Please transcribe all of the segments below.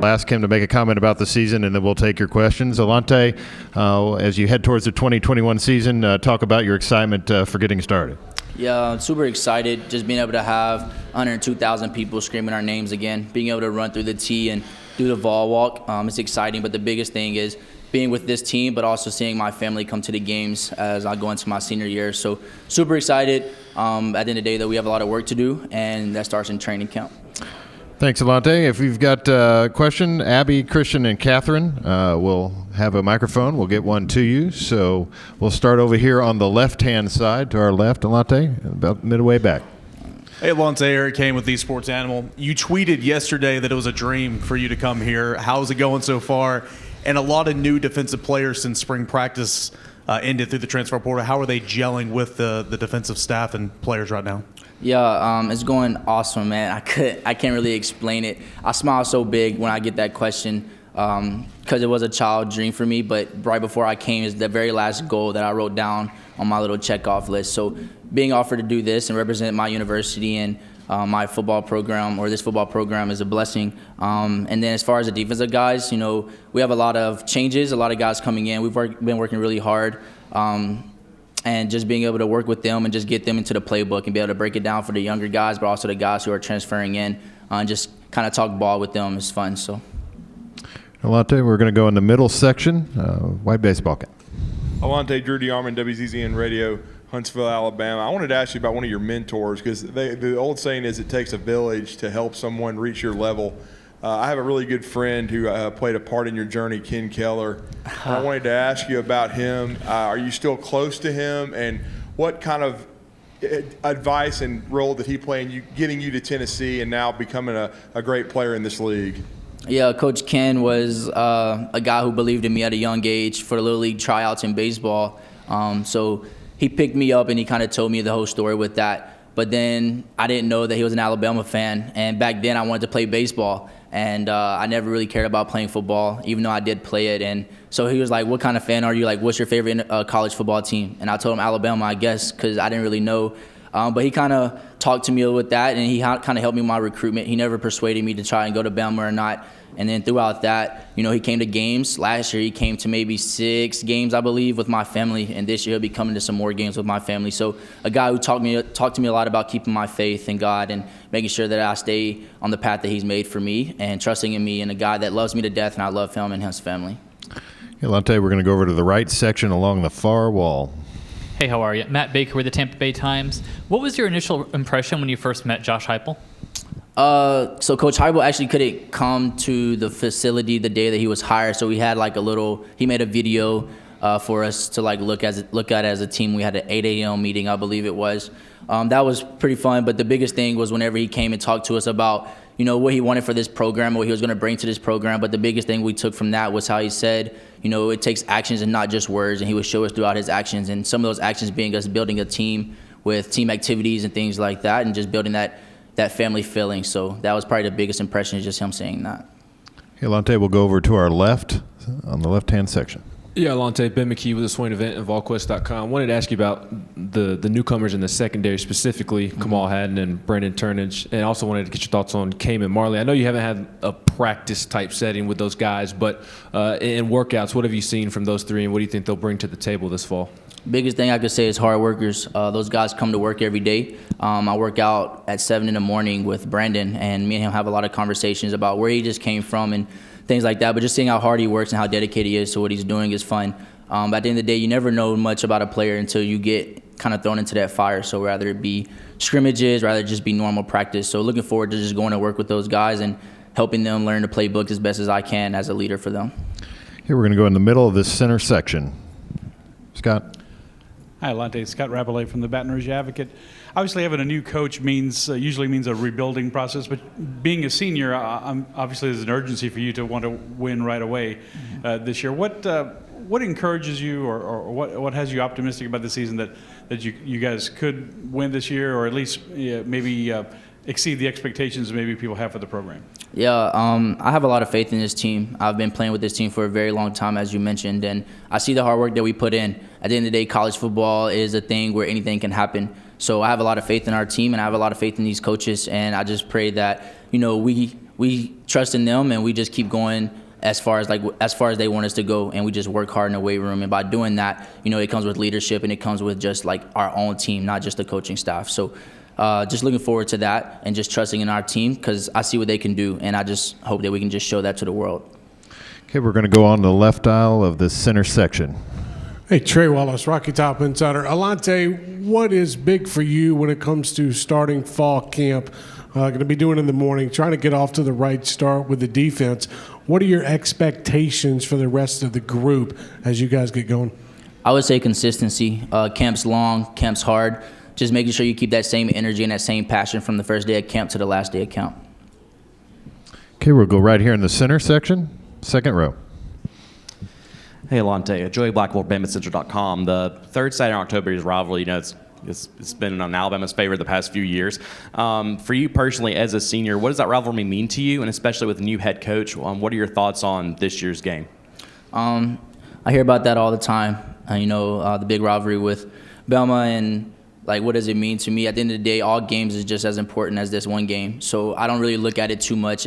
I'll ask him to make a comment about the season, and then we'll take your questions. Alontae, as you head towards the 2021 season, talk about your excitement for getting started. Yeah, I'm super excited just being able to have 102,000 people screaming our names again, being able to run through the tee and do the ball walk. It's exciting, but the biggest thing is being with this team, but also seeing my family come to the games as I go into my senior year. So super excited. At the end of the day, that we have a lot of work to do, and that starts in training camp. Thanks, Alontae. If you've got a question, Abby, Christian, and Catherine will have a microphone. We'll get one to you. So we'll start over here on the left-hand side, to our left, Alontae, about midway back. Hey, Alontae, Eric Kane with the Sports Animal. You tweeted yesterday that it was a dream for you to come here. How's it going so far? And a lot of new defensive players since spring practice ended through the transfer portal. How are they gelling with the defensive staff and players right now? Yeah, it's going awesome, man. I can't really explain it. I smile so big when I get that question because it was a child dream for me. But right before I came is the very last goal that I wrote down on my little checkoff list. So being offered to do this and represent my university and my football program, or this football program, is a blessing. And then as far as the defensive guys, we have a lot of changes, a lot of guys coming in. We've been working really hard. And just being able to work with them and just get them into the playbook and be able to break it down for the younger guys, but also the guys who are transferring in, and just kind of talk ball with them is fun. So, Alontae, we're going to go in the middle section. White baseball cap. Alontae, Drew DeArmond, WZZN Radio, Huntsville, Alabama. I wanted to ask you about one of your mentors, because the old saying is it takes a village to help someone reach your level. I have a really good friend who played a part in your journey, Ken Keller. I wanted to ask you about him. Are you still close to him? And what kind of advice and role did he play in you getting you to Tennessee and now becoming a great player in this league? Yeah, Coach Ken was a guy who believed in me at a young age for the Little League tryouts in baseball. So he picked me up and he kind of told me the whole story with that. But then I didn't know that he was an Alabama fan. And back then I wanted to play baseball. And I never really cared about playing football, even though I did play it. And so he was like, what kind of fan are you? Like, what's your favorite college football team? And I told him Alabama, I guess, because I didn't really know. But he kind of talked to me with that, and he kind of helped me with my recruitment. He never persuaded me to try and go to Bama or not. And then throughout that, he came to games. Last year, he came to maybe 6 games, I believe, with my family. And this year, he'll be coming to some more games with my family. So a guy who talked to me a lot about keeping my faith in God and making sure that I stay on the path that he's made for me and trusting in me, and a guy that loves me to death, and I love him and his family. Alontae, we're going to go over to the right section along the far wall. Hey, how are you? Matt Baker with the Tampa Bay Times. What was your initial impression when you first met Josh Heupel? So Coach Heupel actually couldn't come to the facility the day that he was hired, so we had he made a video for us to look at as a team. We had an 8 a.m. meeting, I believe it was. That was pretty fun, but the biggest thing was whenever he came and talked to us about what he wanted for this program, what he was going to bring to this program. But the biggest thing we took from that was how he said, it takes actions and not just words, and he would show us throughout his actions, and some of those actions being us building a team with team activities and things like that, and just building that family feeling. So that was probably the biggest impression, is just him saying that. Hey, Alontae, we'll go over to our left on the left-hand section. Yeah, Alontae, Ben McKee with the Swain event and VolQuest.com. Wanted to ask you about the newcomers in the secondary, specifically Kamal Haddon and Brandon Turnage, and also wanted to get your thoughts on Cayman Marley. I know you haven't had a practice-type setting with those guys, but in workouts, what have you seen from those three, and what do you think they'll bring to the table this fall? Biggest thing I could say is hard workers. Those guys come to work every day. I work out at 7 in the morning with Brandon, and me and him have a lot of conversations about where he just came from and things like that. But just seeing how hard he works and how dedicated he is to what he's doing is fun. At the end of the day, you never know much about a player until you get kind of thrown into that fire. So rather it be scrimmages, rather just be normal practice. So looking forward to just going to work with those guys and helping them learn the playbook as best as I can as a leader for them. Here we're going to go in the middle of this center section. Scott. Hi, Alontae. Scott Rabalais from the Baton Rouge Advocate. Obviously, having a new coach usually means a rebuilding process, but being a senior, obviously there's an urgency for you to want to win right away this year. What encourages you, or what has you optimistic about the season that you guys could win this year, or at least maybe exceed the expectations maybe people have for the program? Yeah, I have a lot of faith in this team. I've been playing with this team for a very long time, as you mentioned, and I see the hard work that we put in. At the end of the day, college football is a thing where anything can happen. So I have a lot of faith in our team, and I have a lot of faith in these coaches, and I just pray that, we we trust in them, and we just keep going as far as they want us to go, and we just work hard in the weight room. And by doing that, it comes with leadership, and it comes with just like our own team, not just the coaching staff. So just looking forward to that and just trusting in our team, because I see what they can do, and I just hope that we can just show that to the world. Okay, we're going to go on the left aisle of the center section. Hey, Trey Wallace, Rocky Top Insider. Alontae, what is big for you when it comes to starting fall camp? Going to be doing in the morning, trying to get off to the right start with the defense. What are your expectations for the rest of the group as you guys get going? I would say consistency. Camp's long, camp's hard. Just making sure you keep that same energy and that same passion from the first day of camp to the last day of camp. Okay, we'll go right here in the center section, second row. Hey, Alontae, Joey Blackwell, BamaCentral.com. The third Saturday in October is Rivalry. It's been on Alabama's favor the past few years. For you personally, as a senior, what does that rivalry mean to you, and especially with a new head coach? What are your thoughts on this year's game? I hear about that all the time. The big rivalry with Bama, and what does it mean to me? At the end of the day, all games is just as important as this one game. So I don't really look at it too much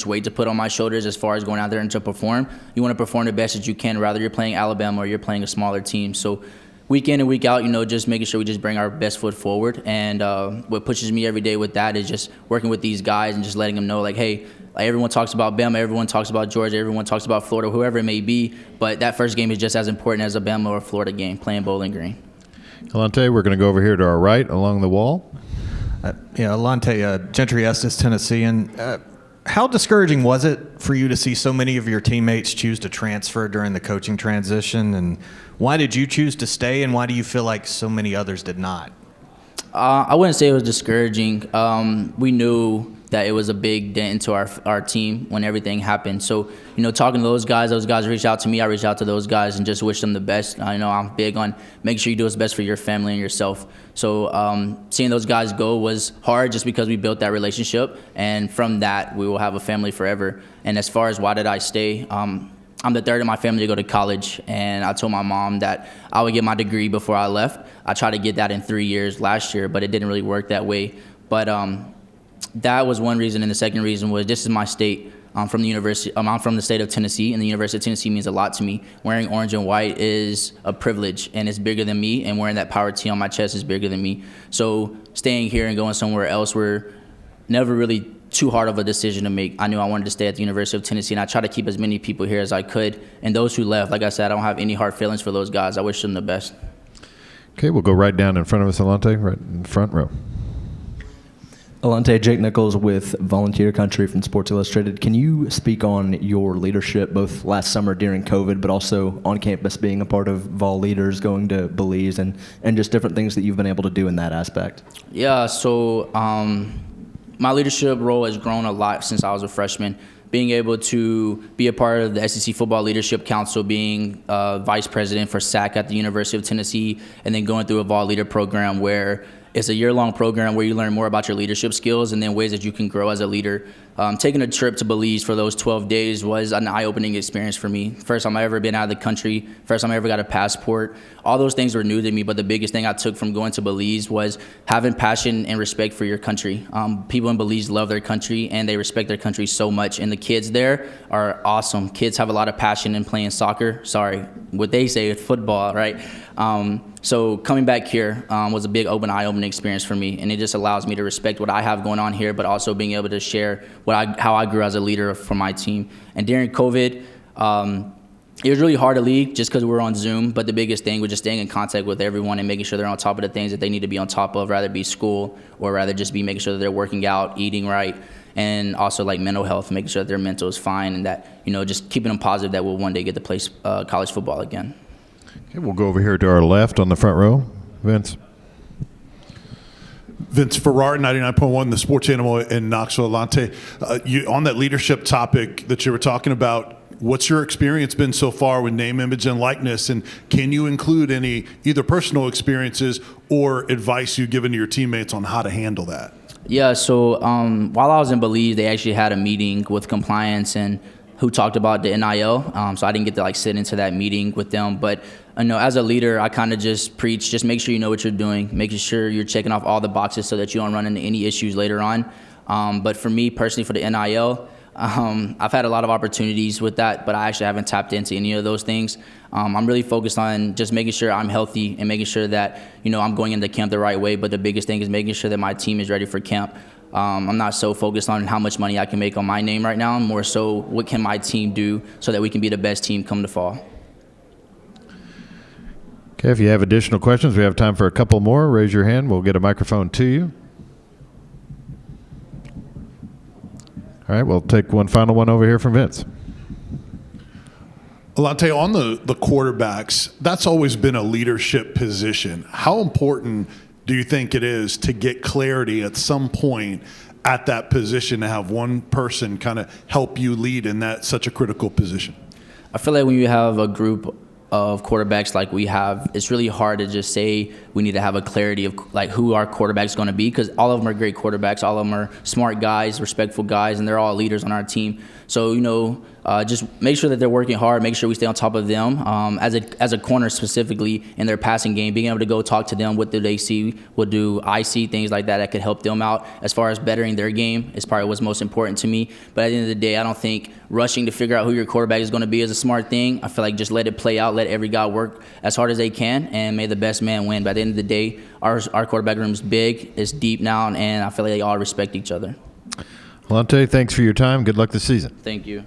weight to put on my shoulders as far as going out there and to perform. You want to perform the best that you can, whether you're playing Alabama or you're playing a smaller team. So week in and week out, just making sure we just bring our best foot forward. And what pushes me every day with that is just working with these guys and just letting them know, hey, everyone talks about Bama, everyone talks about Georgia, everyone talks about Florida, whoever it may be, but that first game is just as important as a Bama or Florida game, playing Bowling Green. Alontae, we're going to go over here to our right along the wall. Alontae, Gentry Estes, Tennessean. How discouraging was it for you to see so many of your teammates choose to transfer during the coaching transition? And why did you choose to stay, and why do you feel like so many others did not? I wouldn't say it was discouraging. We knew that it was a big dent into our team when everything happened. So, talking to those guys reached out to me, I reached out to those guys and just wish them the best. I know I'm big on making sure you do what's best for your family and yourself. So seeing those guys go was hard just because we built that relationship, and from that, we will have a family forever. And as far as why did I stay, I'm the third in my family to go to college, and I told my mom that I would get my degree before I left. I tried to get that in 3 years last year, but it didn't really work that way. But that was one reason, and the second reason was this is my state. I'm from the state of Tennessee, and the University of Tennessee means a lot to me. Wearing orange and white is a privilege, and it's bigger than me, and wearing that power T on my chest is bigger than me. So staying here and going somewhere else were never really too hard of a decision to make. I knew I wanted to stay at the University of Tennessee, and I tried to keep as many people here as I could. And those who left, like I said, I don't have any hard feelings for those guys. I wish them the best. Okay, we'll go right down in front of us, Alontae, right in the front row. Alontae, Jake Nichols with Volunteer Country from Sports Illustrated. Can you speak on your leadership both last summer during COVID, but also on campus being a part of Vol Leaders, going to Belize, and just different things that you've been able to do in that aspect? Yeah, so my leadership role has grown a lot since I was a freshman. Being able to be a part of the SEC Football Leadership Council, being vice president for SAC at the University of Tennessee, and then going through a Vol Leader program where it's a year-long program where you learn more about your leadership skills and then ways that you can grow as a leader. Taking a trip to Belize for those 12 days was an eye-opening experience for me. First time I ever been out of the country, first time I ever got a passport. All those things were new to me, but the biggest thing I took from going to Belize was having passion and respect for your country. People in Belize love their country, and they respect their country so much, and the kids there are awesome. Kids have a lot of passion in playing soccer. Sorry, what they say is football, right? So coming back here was a big eye-opening experience for me, and it just allows me to respect what I have going on here, but also being able to share how I grew as a leader for my team. And during COVID, it was really hard to lead just because we were on Zoom, but the biggest thing was just staying in contact with everyone and making sure they're on top of the things that they need to be on top of, rather be school or rather just be making sure that they're working out, eating right, and also like mental health, making sure that their mental is fine, and that, just keeping them positive that we'll one day get to play college football again. Okay, we'll go over here to our left on the front row. Vince. Vince Farrar, 99.1, the sports animal in Knoxville. Alontae, on that leadership topic that you were talking about, what's your experience been so far with name, image, and likeness? And can you include any either personal experiences or advice you've given to your teammates on how to handle that? Yeah, so while I was in Belize, they actually had a meeting with compliance and who talked about the NIL. So I didn't get to sit into that meeting with them. But as a leader, I kind of just preach, just make sure you know what you're doing, making sure you're checking off all the boxes so that you don't run into any issues later on. But for me personally, for the NIL, I've had a lot of opportunities with that, but I actually haven't tapped into any of those things. I'm really focused on just making sure I'm healthy and making sure that, I'm going into camp the right way. But the biggest thing is making sure that my team is ready for camp. I'm not so focused on how much money I can make on my name right now. I'm more so what can my team do so that we can be the best team come the fall. Okay, if you have additional questions, we have time for a couple more. Raise your hand. We'll get a microphone to you. All right, we'll take one final one over here from Vince. Alontae, on the quarterbacks, that's always been a leadership position. How important do you think it is to get clarity at some point at that position to have one person kind of help you lead in that such a critical position? I feel like when you have a group of quarterbacks like we have, it's really hard to just say we need to have a clarity of like who our quarterback is going to be, because all of them are great quarterbacks, all of them are smart guys, respectful guys, and they're all leaders on our team. So just make sure that they're working hard, make sure we stay on top of them. As a corner specifically in their passing game, being able to go talk to them, what do they see, what do I see, things like that could help them out as far as bettering their game is probably what's most important to me. But at the end of the day, I don't think rushing to figure out who your quarterback is going to be is a smart thing. I feel like just let it play out, let every guy work as hard as they can, and may the best man win. But at the end of the day, our quarterback room is big, it's deep now, and I feel like they all respect each other. Alontae, thanks for your time. Good luck this season. Thank you.